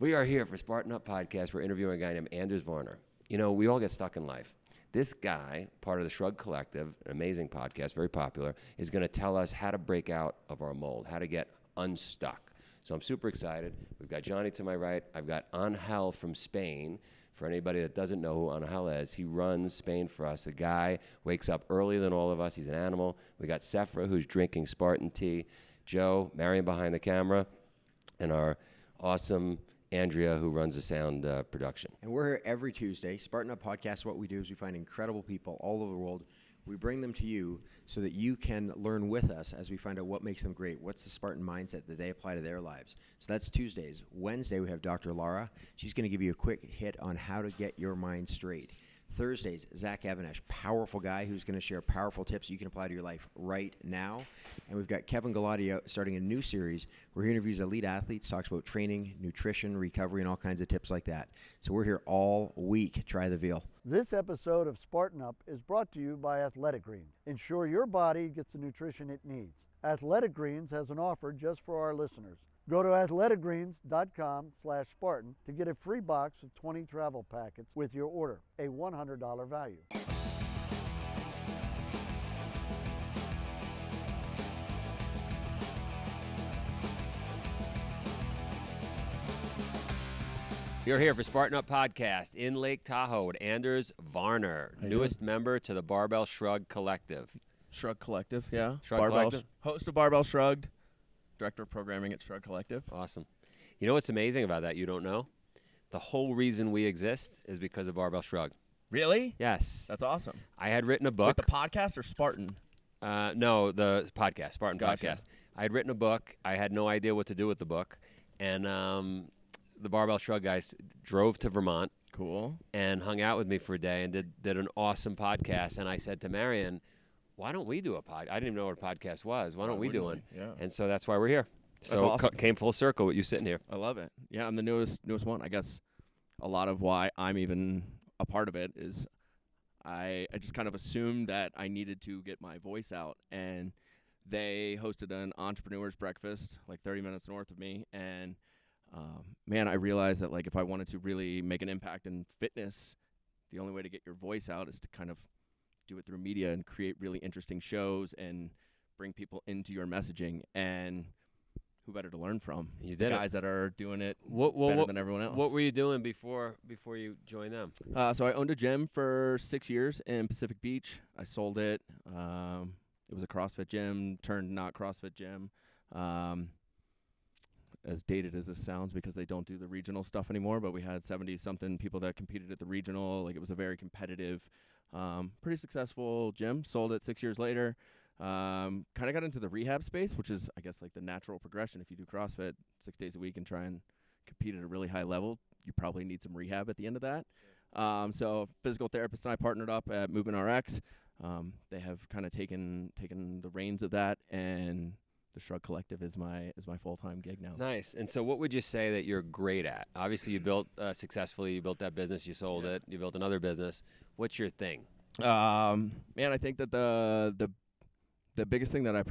We are here for Spartan Up Podcast. We're interviewing a guy named Anders Varner. You know, we all get stuck in life. This guy, part of the Shrugged Collective, an amazing podcast, very popular, is going to tell us how to break out of our mold, how to get unstuck. So I'm super excited. We've got Johnny to my right. I've got Angel from Spain. For anybody that doesn't know who Angel is, he runs Spain for us. The guy wakes up earlier than all of us. He's an animal. We got Sefra, who's drinking Spartan tea. Joe, Marion behind the camera, and our awesome Andrea, who runs the sound production. And we're here every Tuesday. Spartan Up Podcast, what we do is we find incredible people all over the world. We bring them to you so that you can learn with us as we find out what makes them great. What's the Spartan mindset that they apply to their lives? So that's Tuesdays. Wednesday, we have Dr. Lara. She's going to give you a quick hit on how to get your mind straight. Thursdays, Zach Avanesh, powerful guy who's going to share powerful tips you can apply to your life right now. And we've got Kevin Galati starting a new series where he interviews elite athletes, talks about training, nutrition, recovery, and all kinds of tips like that. So we're here all week. Try the veal. This episode of Spartan Up is brought to you by Athletic Greens. Ensure your body gets the nutrition it needs. Athletic Greens has an offer just for our listeners. Go to athleticgreens.com/Spartan to get a free box of 20 travel packets with your order, a $100 value. You're here for Spartan Up Podcast in Lake Tahoe with Anders Varner, newest member to the Barbell Shrugged Collective. Shrugged Collective, yeah. Shrugged Collective? Host of Barbell Shrugged, director of programming at Shrugged Collective. Awesome. You know what's amazing about that you don't know? The whole reason we exist is because of Barbell Shrugged. Really? Yes. That's awesome. I had written a book. With the podcast or Spartan? No, the podcast, Spartan Gotcha. Podcast. I had written a book. I had no idea what to do with the book. And the Barbell Shrugged guys drove to Vermont. Cool. And hung out with me for a day and did an awesome podcast. And I said to Marion, why don't we do a podcast? I didn't even know what a podcast was. Why don't we do one? Yeah. And so that's why we're here. So awesome. Came full circle with you sitting here. I love it. Yeah, I'm the newest one. I guess a lot of why I'm even a part of it is I just kind of assumed that I needed to get my voice out. And they hosted an entrepreneur's breakfast like 30 minutes north of me. And man, I realized that like if I wanted to really make an impact in fitness, the only way to get your voice out is to kind of do it through media and create really interesting shows and bring people into your messaging. And who better to learn from? You did the guys that are doing it better than everyone else. What were you doing before you joined them? So I owned a gym for 6 years in Pacific Beach. I sold it. It was a CrossFit gym turned not CrossFit gym. As dated as this sounds, because they don't do the regional stuff anymore, but we had 70-something people that competed at the regional. Like, it was a very competitive, pretty successful gym. Sold it 6 years later. Kind of got into the rehab space, which is, I guess, like the natural progression. If you do CrossFit 6 days a week and try and compete at a really high level, you probably need some rehab at the end of that. So physical therapist and I partnered up at Movement RX. They have kind of taken the reins of that, and the Shrugged Collective is my full-time gig now. Nice. And so what would you say that you're great at? Obviously, you built successfully. You built that business. You sold it. You built another business. What's your thing? Man, I think that the biggest thing that I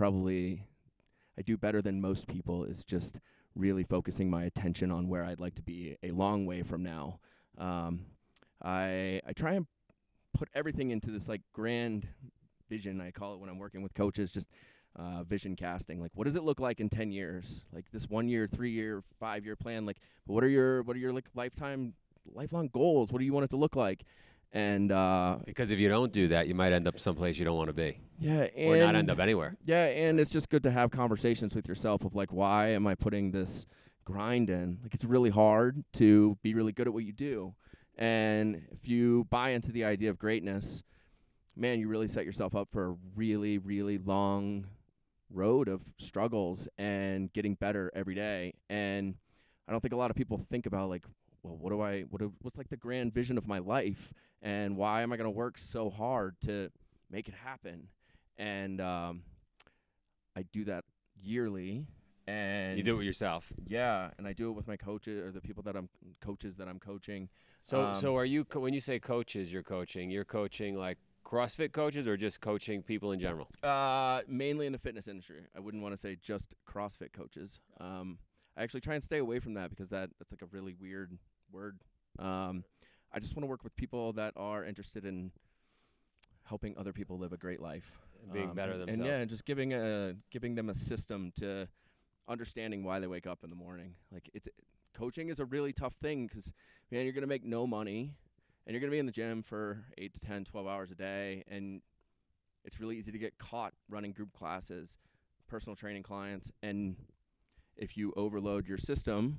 do better than most people is just really focusing my attention on where I'd like to be a long way from now. I try and put everything into this like grand vision. I call it when I'm working with coaches, just vision casting. Like, what does it look like in 10 years? Like this 1 year, 3 year, 5 year plan. Like, what are your like lifelong goals? What do you want it to look like? And because if you don't do that, you might end up someplace you don't want to be. Yeah, or not end up anywhere. Yeah, and it's just good to have conversations with yourself of like, why am I putting this grind in? Like, it's really hard to be really good at what you do. And if you buy into the idea of greatness, man, you really set yourself up for a really, really long road of struggles and getting better every day. And I don't think a lot of people think about like, well, what's like the grand vision of my life, and why am I going to work so hard to make it happen? And I do that yearly. And you do it with yourself. Yeah, and I do it with my coaches or the people that I'm coaching. So are you when you say coaches, you're coaching like CrossFit coaches or just coaching people in general? Mainly in the fitness industry. I wouldn't want to say just CrossFit coaches. I actually try and stay away from that because that's like a really weird word. I just want to work with people that are interested in helping other people live a great life. Being better themselves. And yeah, just giving them a system to understanding why they wake up in the morning. Like coaching is a really tough thing because, man, you're going to make no money and you're going to be in the gym for 8 to 10, 12 hours a day. And it's really easy to get caught running group classes, personal training clients. And if you overload your system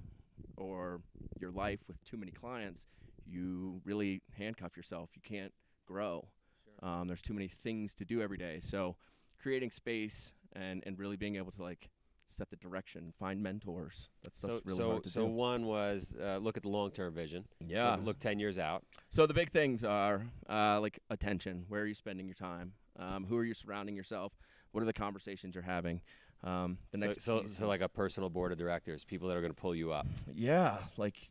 or your life with too many clients, you really handcuff yourself. You can't grow. Sure. There's too many things to do every day. So creating space and really being able to like set the direction, find mentors. That's really hard to do. So one was look at the long-term vision. Yeah. Look 10 years out. So the big things are like attention. Where are you spending your time? Who are you surrounding yourself? What are the conversations you're having? So like a personal board of directors, people that are going to pull you up. Yeah. Like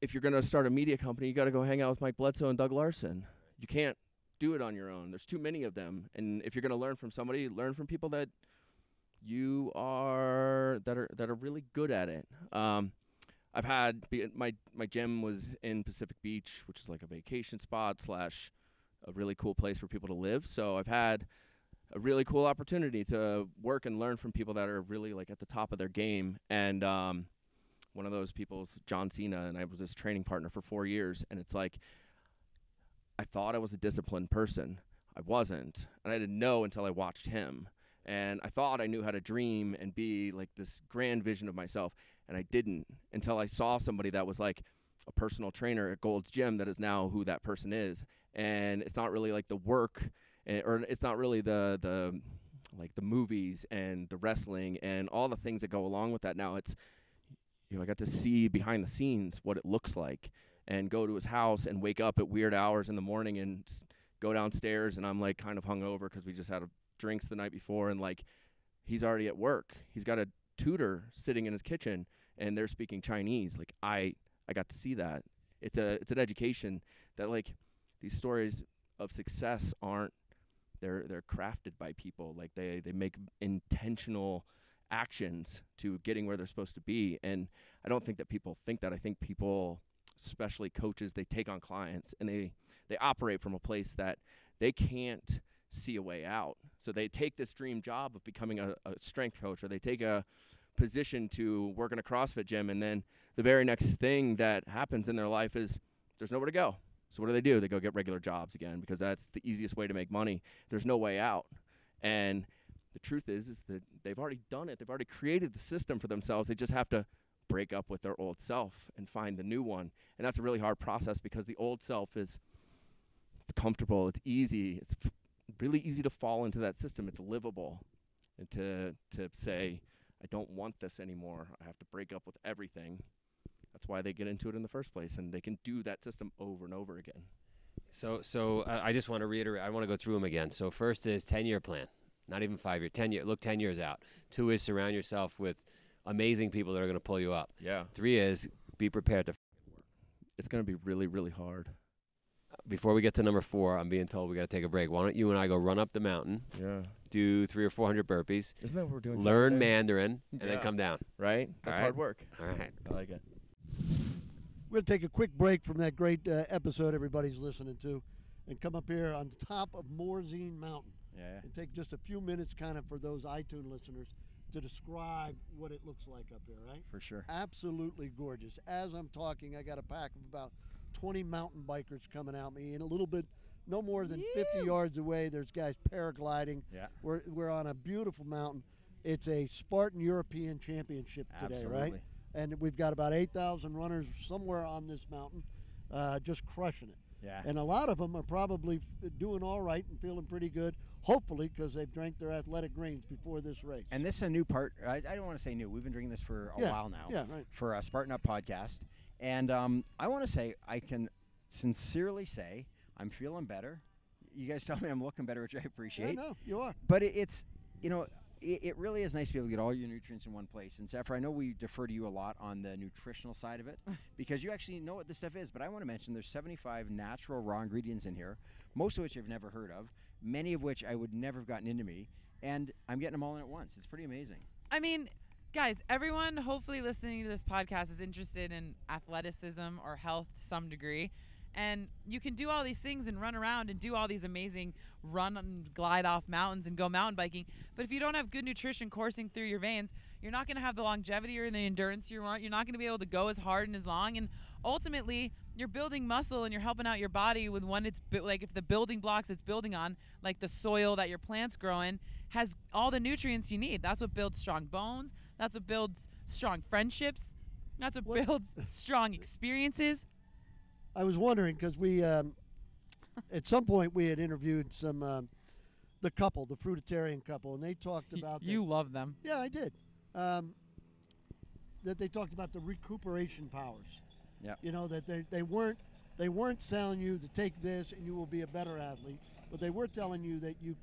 if you're going to start a media company, you got to go hang out with Mike Bledsoe and Doug Larson. You can't do it on your own. There's too many of them. And if you're going to learn from somebody, learn from people that are really good at it. I've had my gym was in Pacific Beach, which is like a vacation spot / a really cool place for people to live. So I've had a really cool opportunity to work and learn from people that are really like at the top of their game. And one of those people is Joe Desena, and I was his training partner for 4 years. And it's like, I thought I was a disciplined person. I wasn't. And I didn't know until I watched him. And I thought I knew how to dream and be like this grand vision of myself. And I didn't until I saw somebody that was like a personal trainer at Gold's Gym that is now who that person is. And it's not really like the work or it's not really the like the movies and the wrestling and all the things that go along with that. Now it's, I got to see behind the scenes what it looks like and go to his house and wake up at weird hours in the morning and go downstairs and I'm like kind of hungover because we just had drinks the night before and like he's already at work. He's got a tutor sitting in his kitchen and they're speaking Chinese. Like I got to see that. It's an education that like these stories of success aren't, they're crafted by people. Like they make intentional actions to getting where they're supposed to be. And I don't think that people think that. I think people, especially coaches, they take on clients and they operate from a place that they can't see a way out. So they take this dream job of becoming a strength coach, or they take a position to work in a CrossFit gym, and then the very next thing that happens in their life is there's nowhere to go. So what do? They go get regular jobs again because that's the easiest way to make money. There's no way out. And the truth is that they've already done it. They've already created the system for themselves. They just have to break up with their old self and find the new one. And that's a really hard process because the old self it's comfortable, it's easy, it's really easy to fall into that system. It's livable. And to say, I don't want this anymore, I have to break up with everything. That's why they get into it in the first place, and they can do that system over and over again. So I just want to reiterate, I want to go through them again. So first is 10-year plan, not even 5 year, 10 year, look 10 years out. 2 is surround yourself with amazing people that are going to pull you up. Yeah. 3 is be prepared to work. It's going to be really, really hard. Before we get to number 4, I'm being told we got to take a break. Why don't you and I go run up the mountain? Yeah. Do 300 or 400 burpees. Isn't that what we're doing? Learn Mandarin and then come down. Right? That's hard work. All right. I like it. We're going to take a quick break from that great episode everybody's listening to and come up here on top of Morzine Mountain. Yeah. And take just a few minutes kind of for those iTunes listeners to describe what it looks like up here, right? For sure. Absolutely gorgeous. As I'm talking, I got a pack of about 20 mountain bikers coming out me, and a little bit, no more than 50 yards away, there's guys paragliding. Yeah. We're on a beautiful mountain. It's a Spartan European Championship today, Absolutely. right? And we've got about 8,000 runners somewhere on this mountain just crushing it. Yeah. And a lot of them are probably doing all right and feeling pretty good, hopefully because they've drank their athletic greens before this race. And this is a new part. I don't want to say new. We've been drinking this for a while now. Yeah, right. For a Spartan Up Podcast. And I want to say, I can sincerely say, I'm feeling better. You guys tell me I'm looking better, which I appreciate. Yeah, no, you are. But it's, it really is nice to be able to get all your nutrients in one place. And Sefra, I know we defer to you a lot on the nutritional side of it because you actually know what this stuff is. But I want to mention there's 75 natural raw ingredients in here, most of which I've never heard of, many of which I would never have gotten into me. And I'm getting them all in at once. It's pretty amazing. I mean, Guys, everyone hopefully listening to this podcast is interested in athleticism or health to some degree. And you can do all these things and run around and do all these amazing run and glide off mountains and go mountain biking. But if you don't have good nutrition coursing through your veins, you're not going to have the longevity or the endurance you want. You're not going to be able to go as hard and as long. And ultimately, you're building muscle and you're helping out your body with when it's like if the building blocks it's building on, like the soil that your plants grow in, has all the nutrients you need. That's what builds strong bones. That's what builds strong friendships. That's what builds strong experiences. I was wondering because we, at some point, we had interviewed some the couple, the fruitarian couple, and they talked about you love them. Yeah, I did. That they talked about the recuperation powers. Yeah. You know that they weren't telling you to take this and you will be a better athlete, but they were telling you that you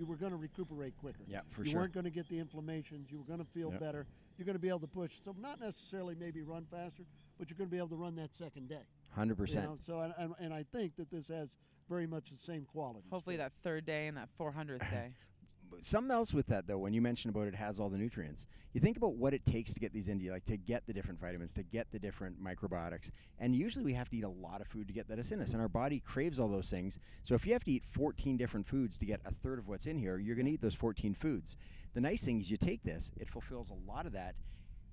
were going to recuperate quicker. Yeah, for you sure. You weren't going to get the inflammations. You were going to feel better. You're going to be able to push. So not necessarily maybe run faster, but you're going to be able to run that second day. 100%. You know? So and I think that this has very much the same qualities. Hopefully that third day and that 400th day. Something else with that, though, when you mentioned about it has all the nutrients, you think about what it takes to get these into you, like to get the different vitamins, to get the different microbiotics. And usually we have to eat a lot of food to get that in us, and our body craves all those things. So if you have to eat 14 different foods to get a third of what's in here, you're going to eat those 14 foods. The nice thing is you take this, it fulfills a lot of that,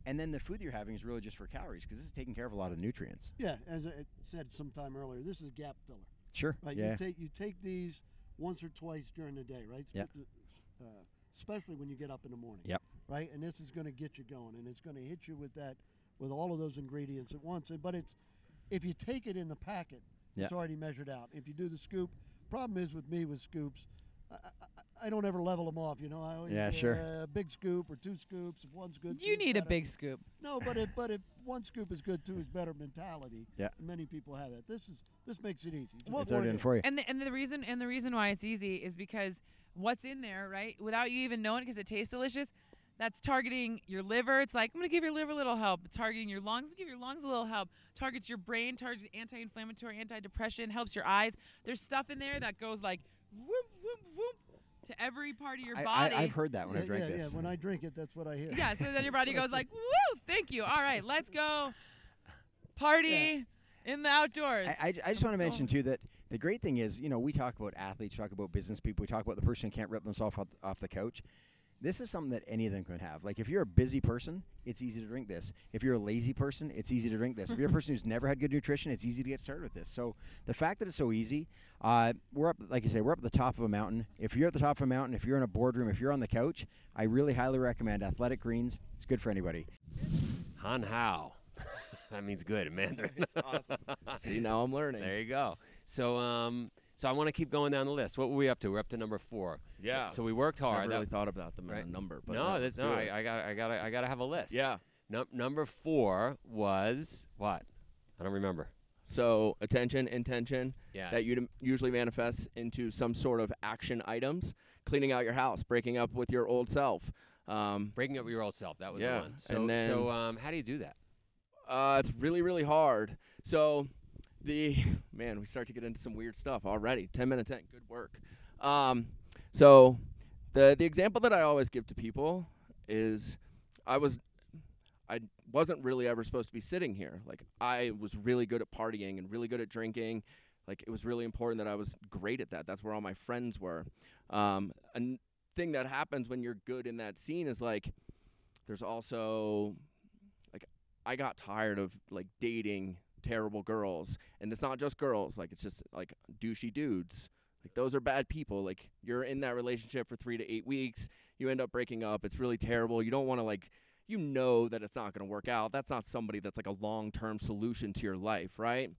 and then the food you're having is really just for calories because this is taking care of a lot of nutrients. Yeah, as I said sometime earlier, this is a gap filler. Sure. Right. Yeah. You take these once or twice during the day, right? Yeah. Especially when you get up in the morning. Yep. Right, and this is going to get you going, and it's going to hit you with all of those ingredients at once. But if you take it in the packet, it's already measured out. If you do the scoop, problem is with me with scoops, I don't ever level them off. You know, I always sure. A big scoop or two scoops. If one's good, You need a big scoop. No, but if one scoop is good, two is better mentality. Yeah. Many people have that. This makes it easy. It's already done for you. And the reason why it's easy is because what's in there, right? Without you even knowing it, because it tastes delicious. That's targeting your liver. It's like, I'm going to give your liver a little help. Targeting your lungs. I'm going to give your lungs a little help. Targets your brain. Targets anti-inflammatory, anti-depression. Helps your eyes. There's stuff in there that goes like whoop, whoop, whoop to every part of your body. I've heard that when I drank this. Yeah, when I drink it, that's what I hear. Yeah, so then your body goes like, woo, thank you. All right, let's go party in the outdoors. I just want to mention, too, that the great thing is, you know, we talk about athletes, we talk about business people, we talk about the person who can't rip themselves off the couch. This is something that any of them could have. Like, if you're a busy person, it's easy to drink this. If you're a lazy person, it's easy to drink this. If you're a person who's never had good nutrition, it's easy to get started with this. So the fact that it's so easy, we're up, like you say, we're up at the top of a mountain. If you're at the top of a mountain, if you're in a boardroom, if you're on the couch, I really highly recommend Athletic Greens. It's good for anybody. Han Hao. That means good in Mandarin. It's awesome. See, now I'm learning. There you go. So so I want to keep going down the list. What were we up to? We're up to number 4. Yeah. So we worked hard. Never really thought about them right. in a number, but No, let's do it. I gotta have a list. Yeah. Number 4 was what? I don't remember. So attention, intention, Yeah. that usually manifests into some sort of action items, cleaning out your house, breaking up with your old self. Breaking up with your old self. That was Yeah, one. So and then- how do you do that? It's really, really hard. So we start to get into some weird stuff already. 10 minutes in, good work. So the example that I always give to people is I wasn't really ever supposed to be sitting here. Like, I was really good at partying and really good at drinking. Like, it was really important that I was great at that. That's where all my friends were. A thing that happens when you're good in that scene is, like, there's also, like, I got tired of, like, dating terrible girls. And it's not just girls. Like, it's just, like, douchey dudes. Like, those are bad people. Like, you're in that relationship for 3 to 8 weeks. You end up breaking up. It's really terrible. You don't want to, like, you know that it's not going to work out. That's not somebody that's, like, a long-term solution to your life, right?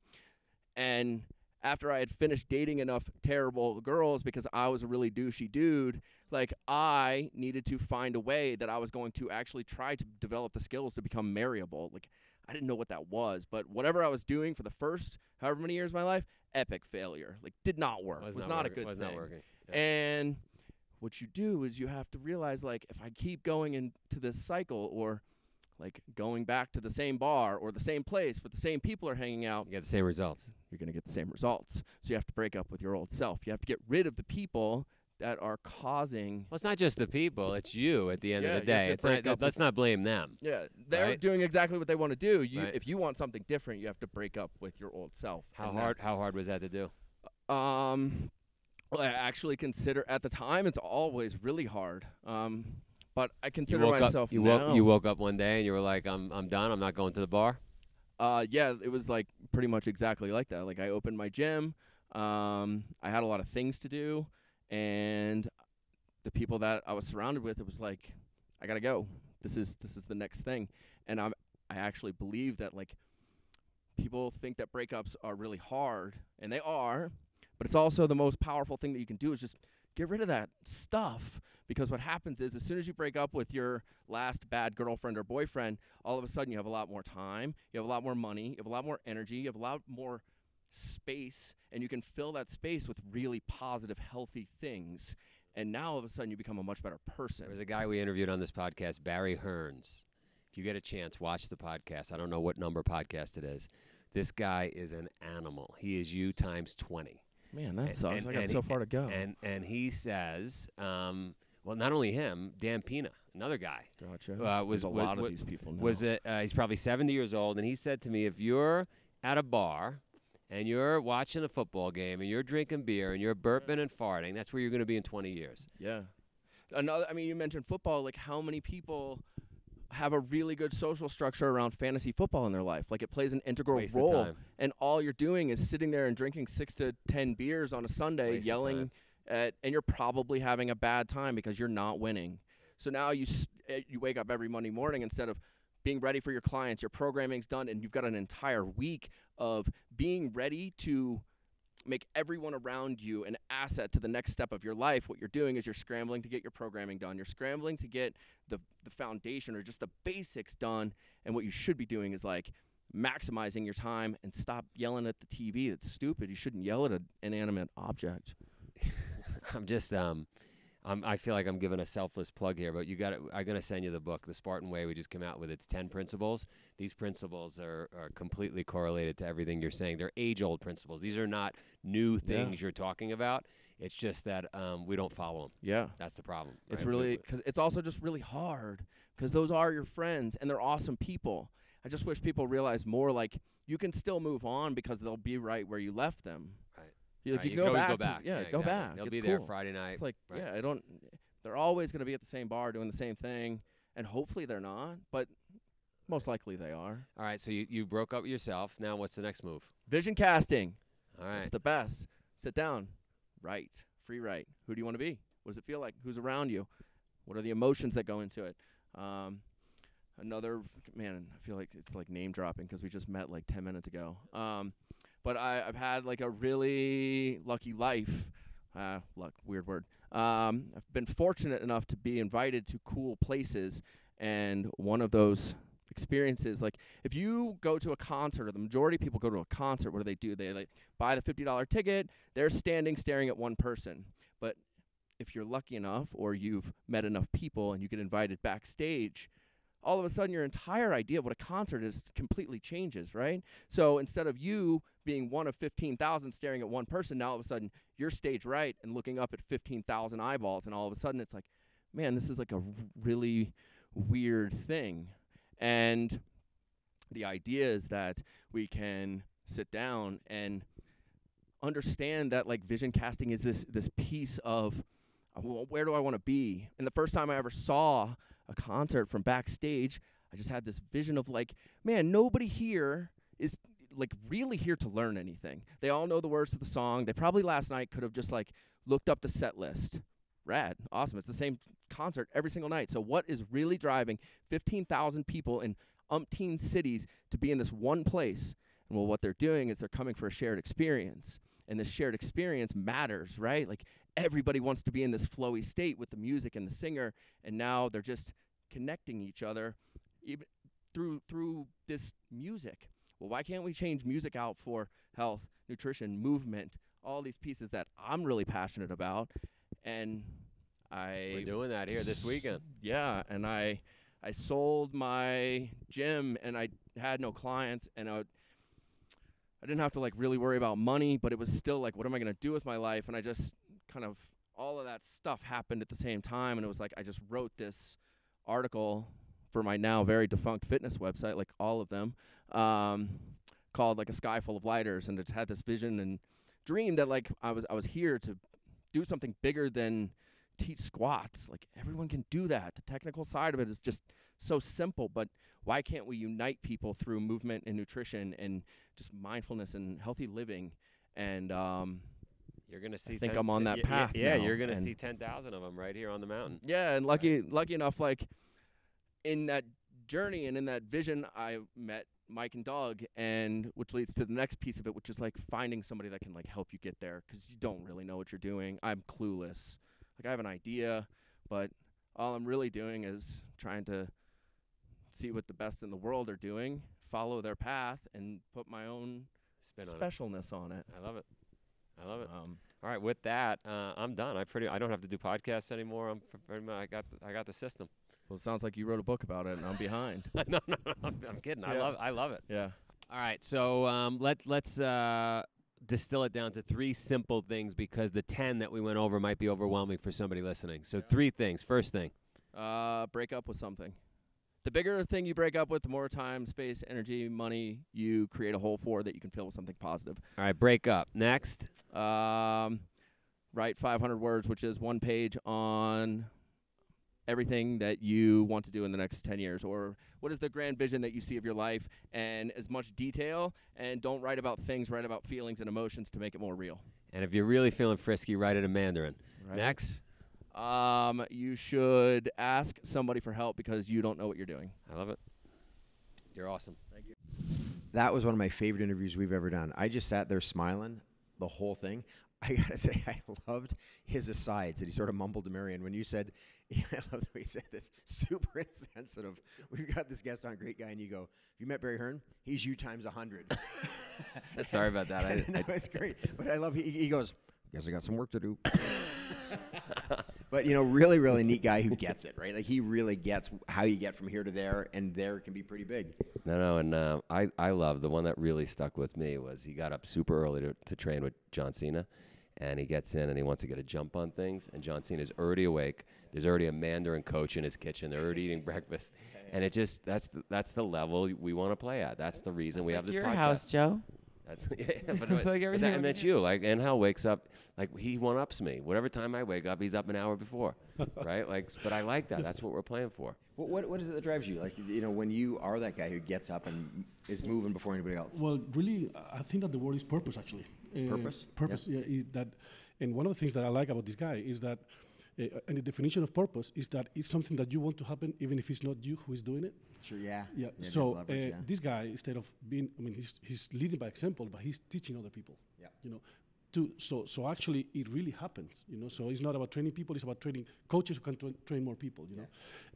And after I had finished dating enough terrible girls because I was a really douchey dude, like, I needed to find a way that I was going to actually try to develop the skills to become marriable. Like, I didn't know what that was, but whatever I was doing for the first however many years of my life, epic failure. Like, did not work. Was not a good thing. Was not working. Yeah. And what you do is you have to realize, like, if I keep going into this cycle, or like going back to the same bar or the same place where the same people are hanging out, You get the same results. you're going to get the same results. So you have to break up with your old self. You have to get rid of the people that are causing. Well, it's not just the people; it's you. At the end of the you have day, to it's break not. up Let's not blame them. Yeah, they're right? doing exactly what they want to do. Right. If you want something different, you have to break up with your old self. How hard was that to do? Well, I actually consider at the time it's always really hard. But I consider You woke myself up, you now. you woke up one day and you were like, I'm done. I'm not going to the bar. Yeah, it was like pretty much exactly like that. Like I opened my gym. I had a lot of things to do, and the people that I was surrounded with, it was like, I gotta go. This is the next thing. And I actually believe that like people think that breakups are really hard, and they are, but it's also the most powerful thing that you can do is just get rid of that stuff. Because what happens is as soon as you break up with your last bad girlfriend or boyfriend, all of a sudden you have a lot more time, you have a lot more money, you have a lot more energy, you have a lot more space, and you can fill that space with really positive, healthy things. And now all of a sudden you become a much better person. There was a guy we interviewed on this podcast, Barry Hearns. If you get a chance, watch the podcast. I don't know what number podcast it is. This guy is an animal. He is you times 20. Man, that sucks. I got so far to go. And he says, well, not only him, Dan Pina, another guy. Gotcha. Was a lot of these people now. He's probably 70 years old, and he said to me, if you're at a bar and you're watching a football game and you're drinking beer and you're burping and farting, that's where you're going to be in 20 years. Yeah. You mentioned football. Like, how many people have a really good social structure around fantasy football in their life? Like, it plays an integral Waste of role. time. And all you're doing is sitting there and drinking 6 to 10 beers on a Sunday, Waste of yelling and you're probably having a bad time because you're not winning. So now you wake up every Monday morning, instead of being ready for your clients, your programming's done, and you've got an entire week of being ready to make everyone around you an asset to the next step of your life. What you're doing is you're scrambling to get your programming done. You're scrambling to get the foundation or just the basics done. And what you should be doing is like maximizing your time and stop yelling at the TV. That's stupid. You shouldn't yell at an inanimate object. I'm just I feel like I'm giving a selfless plug here, but I'm gonna send you the book, The Spartan Way. We just came out with its 10 principles. These principles are completely correlated to everything you're saying. They're age-old principles. These are not new things you're talking about. It's just that we don't follow them. Yeah, that's the problem. It's right? really because it's also just really hard because those are your friends and they're awesome people. I just wish people realize more. Like, you can still move on because they'll be right where you left them. Right. You can go always back. go back. Go exactly. back. They'll It's be there cool. Friday night. It's like, right. They're always going to be at the same bar doing the same thing, and hopefully they're not, but most likely they are. All right, so you broke up with yourself. Now what's the next move? Vision casting. All right. It's the best. Sit down. Write. Free write. Who do you want to be? What does it feel like? Who's around you? What are the emotions that go into it? I feel like it's like name dropping because we just met like 10 minutes ago. But I've had like a really lucky life. Luck, weird word. I've been fortunate enough to be invited to cool places, and one of those experiences, like if you go to a concert, or the majority of people go to a concert, what do? They like buy the $50 ticket, they're standing staring at one person. But if you're lucky enough, or you've met enough people and you get invited backstage, all of a sudden your entire idea of what a concert is completely changes, right? So instead of you being one of 15,000 staring at one person, now all of a sudden you're stage right and looking up at 15,000 eyeballs, and all of a sudden it's like, man, this is like a really weird thing. And the idea is that we can sit down and understand that like vision casting is this piece of where do I want to be? And the first time I ever saw a concert from backstage, I just had this vision of like, man, nobody here is like really here to learn anything. They all know the words to the song. They probably last night could have just like looked up the set list. Rad, awesome. It's the same concert every single night. So what is really driving 15,000 people in umpteen cities to be in this one place? And well, what they're doing is they're coming for a shared experience. And this shared experience matters, right? Like everybody wants to be in this flowy state with the music and the singer, and now they're just connecting each other even through this music. Well, why can't we change music out for health, nutrition, movement, all these pieces that I'm really passionate about? And we're doing that here this weekend. Yeah, and I sold my gym, and I had no clients, and I didn't have to like really worry about money, but it was still like, what am I going to do with my life? And I just kind of all of that stuff happened at the same time, and it was like I just wrote this article for my now very defunct fitness website, like all of them, called like A Sky Full of Lighters, and it's had this vision and dream that like I was here to do something bigger than teach squats. Like everyone can do that. The technical side of it is just so simple, but why can't we unite people through movement and nutrition and just mindfulness and healthy living? And you're gonna see. I think I'm on that path. Yeah, now, you're gonna see 10,000 of them right here on the mountain. Yeah, and lucky enough, like in that journey and in that vision, I met Mike and Doug, and which leads to the next piece of it, which is like finding somebody that can like help you get there, because you don't really know what you're doing. I'm clueless. Like I have an idea, but all I'm really doing is trying to see what the best in the world are doing, follow their path, and put my own specialness on it. I love it. All right, with that, I'm done. I don't have to do podcasts anymore. I got the system. Well, it sounds like you wrote a book about it, and I'm behind. No, I'm kidding. Yeah. I love it. Yeah. All right, so let's distill it down to 3 simple things, because the 10 that we went over might be overwhelming for somebody listening. So 3 things. First thing. Break up with something. The bigger thing you break up with, the more time, space, energy, money you create a hole for that you can fill with something positive. All right, break up. Next. Write 500 words, which is 1 page on everything that you want to do in the next 10 years, or what is the grand vision that you see of your life, and as much detail, and don't write about things, write about feelings and emotions to make it more real. And if you're really feeling frisky, write it in Mandarin. Right. Next. You should ask somebody for help because you don't know what you're doing. I love it. You're awesome. Thank you. That was one of my favorite interviews we've ever done. I just sat there smiling the whole thing. I got to say, I loved his asides that he sort of mumbled to Marion when you said, I love the way you said this, super insensitive. We've got this guest on, great guy, and you go, have you met Barry Hearn? He's you times 100. Sorry about that. No, it's great. But I love, he goes, guess I got some work to do. But, really, really neat guy who gets it, right? Like, he really gets how you get from here to there, and there can be pretty big. No, and I love the one that really stuck with me was he got up super early to train with Joe Desena, and he gets in and he wants to get a jump on things, and Joe Desena's already awake. There's already a Mandarin coach in his kitchen. They're already eating breakfast, and it just that's the level we want to play at. That's the reason we have this your podcast. house, Joe. That's and that's you. Like, and Hal wakes up, like, he one-ups me. Whatever time I wake up, he's up an hour before, right? Like, but I like that. That's what we're playing for. What is it that drives you? Like, when you are that guy who gets up and is moving before anybody else? Well, really, I think that the word is purpose, actually. Purpose? Purpose, yeah. Is that, and one of the things that I like about this guy is that, and the definition of purpose is that it's something that you want to happen, even if it's not you who is doing it. Sure, yeah. Yeah. So this guy, instead of being, he's leading by example, but he's teaching other people. Yeah. So actually, it really happens. So it's not about training people; it's about training coaches who can train more people.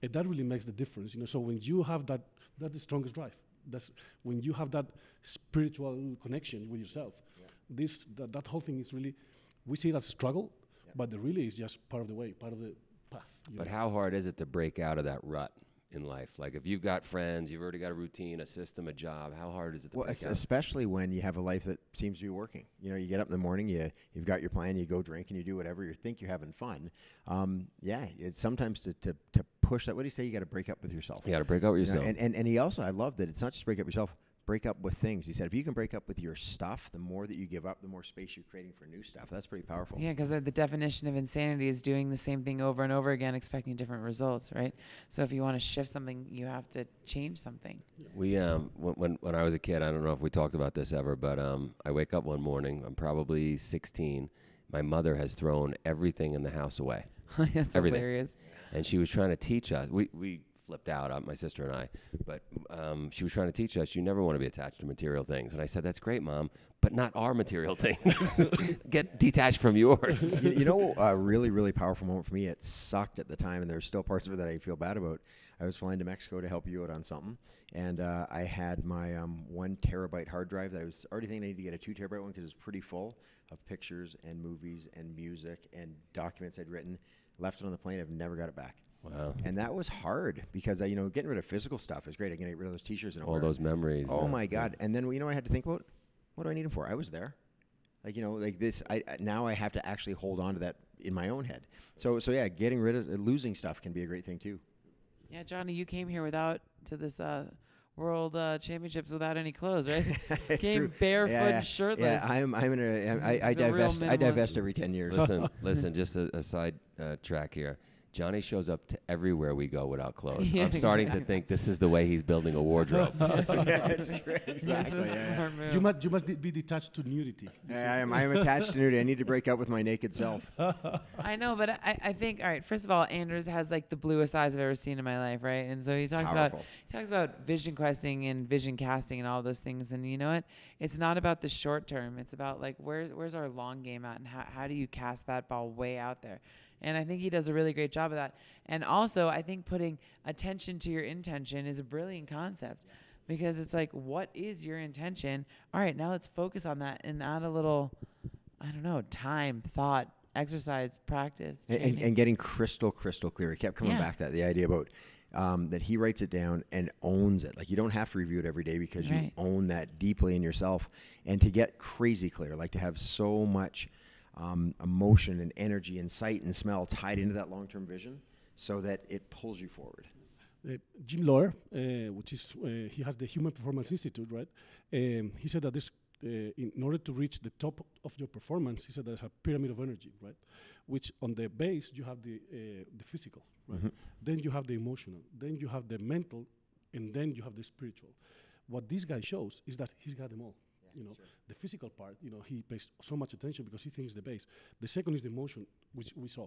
And that really makes the difference. So when you have that, that's the strongest drive. That's when you have that spiritual connection with yourself. Yeah. That whole thing is really, we see it as a struggle, but it really is just part of the way, part of the path. But how hard is it to break out of that rut in life? Like, if you've got friends, you've already got a routine, a system, a job, how hard is it to break out? Especially when you have a life that seems to be working. You get up in the morning, you've got your plan, you go drink, and you do whatever, you think you're having fun. It's sometimes to push that. What do you say? You got to break up with yourself. You got to break up with yourself. And he also, I love that it's not just break up yourself, break up with things. He said, if you can break up with your stuff, the more that you give up, the more space you're creating for new stuff. That's pretty powerful. Yeah, because the definition of insanity is doing the same thing over and over again, expecting different results, right? So if you want to shift something, you have to change something. We when I was a kid, I don't know if we talked about this ever, but I wake up one morning, I'm probably 16. My mother has thrown everything in the house away. That's everything. Hilarious. And she was trying to teach us. We flipped out, my sister and I, but she was trying to teach us, you never want to be attached to material things. And I said, that's great, Mom, but not our material things. Get detached from yours. A really, really powerful moment for me, it sucked at the time, and there's still parts of it that I feel bad about. I was flying to Mexico to help you out on something, and I had my 1 terabyte hard drive that I was already thinking I need to get a 2 terabyte one because it's pretty full of pictures and movies and music and documents I'd written. Left it on the plane. I've never got it back. Wow. And that was hard because, getting rid of physical stuff is great. I can get rid of those T-shirts and all those memories. Oh, my God. And then, what I had to think about? What do I need them for? I was there. Like, like this, now I have to actually hold on to that in my own head. So yeah, getting rid of losing stuff can be a great thing too. Yeah, Johnny, you came here to this World Championships without any clothes, right? Came true. barefoot and shirtless. Yeah, I divest every 10 years. Listen, just a side track here. Johnny shows up to everywhere we go without clothes. Yeah, I'm starting to think this is the way he's building a wardrobe. Exactly. You must be detached to nudity. I'm attached to nudity. I need to break up with my naked self. I know, but I think, all right, first of all, Anders has like the bluest eyes I've ever seen in my life, right? And so he talks about vision questing and vision casting and all those things. And you know what? It's not about the short term. It's about like where's our long game at, and how do you cast that ball way out there? And I think he does a really great job of that. And also, I think putting attention to your intention is a brilliant concept, because it's like, what is your intention? All right, now let's focus on that and add a little, I don't know, time, thought, exercise, practice. And getting crystal clear. He kept coming back to that, the idea about that he writes it down and owns it. Like, you don't have to review it every day because you own that deeply in yourself. And to get crazy clear, like to have so much emotion and energy and sight and smell tied into that long-term vision so that it pulls you forward. Jim Lohr, which is, he has the Human Performance Institute, right? He said that this, in order to reach the top of your performance, he said there's a pyramid of energy, right? Which on the base, you have the physical, right? Mm-hmm. Then you have the emotional, then you have the mental, and then you have the spiritual. What this guy shows is that he's got them all. The physical part, he pays so much attention because he thinks the base. The second is the emotion, which we saw.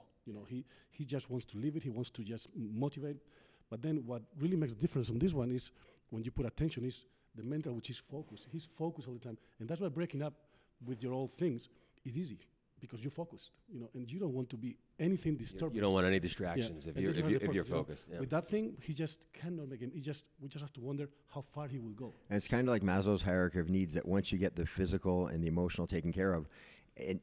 He just wants to live it. He wants to just motivate. But then what really makes a difference on this one is when you put attention is the mental, which is focus. He's focused all the time. And that's why breaking up with your old things is easy, because you're focused, and you don't want to be anything disturbing. You don't want any distractions if you're focused. With that thing, he just cannot make it. We just have to wonder how far he will go. And it's kind of like Maslow's hierarchy of needs, that once you get the physical and the emotional taken care of,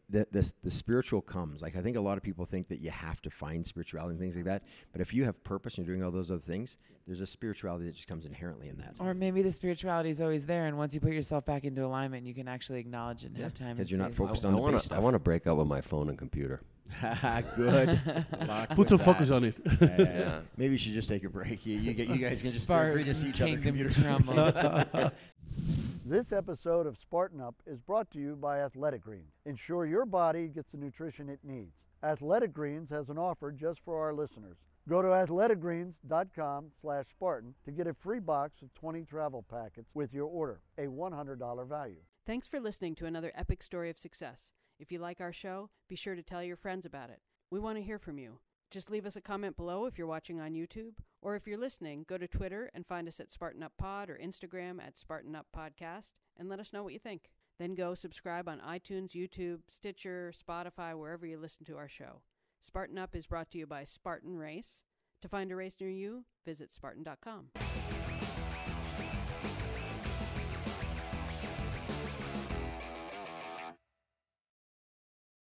the spiritual comes. Like, I think a lot of people think that you have to find spirituality and things like that. But if you have purpose and you're doing all those other things, there's a spirituality that just comes inherently in that. Or maybe the spirituality is always there, and once you put yourself back into alignment, you can actually acknowledge it and have time. Because you're not focused on the base stuff. I want to break up with my phone and computer. Good. Put some focus on it. Yeah. Maybe you should just take a break. You guys can just agree to see each other. Computers. This episode of Spartan Up is brought to you by Athletic Greens. Ensure your body gets the nutrition it needs. Athletic Greens has an offer just for our listeners. Go to athleticgreens.com/Spartan to get a free box of 20 travel packets with your order, a $100 value. Thanks for listening to another epic story of success. If you like our show, be sure to tell your friends about it. We want to hear from you. Just leave us a comment below if you're watching on YouTube, or if you're listening, go to Twitter and find us at Spartan Up Pod, or Instagram at Spartan Up Podcast, and let us know what you think. Then go subscribe on iTunes, YouTube, Stitcher, Spotify, wherever you listen to our show. Spartan Up is brought to you by Spartan Race. To find a race near you, visit Spartan.com.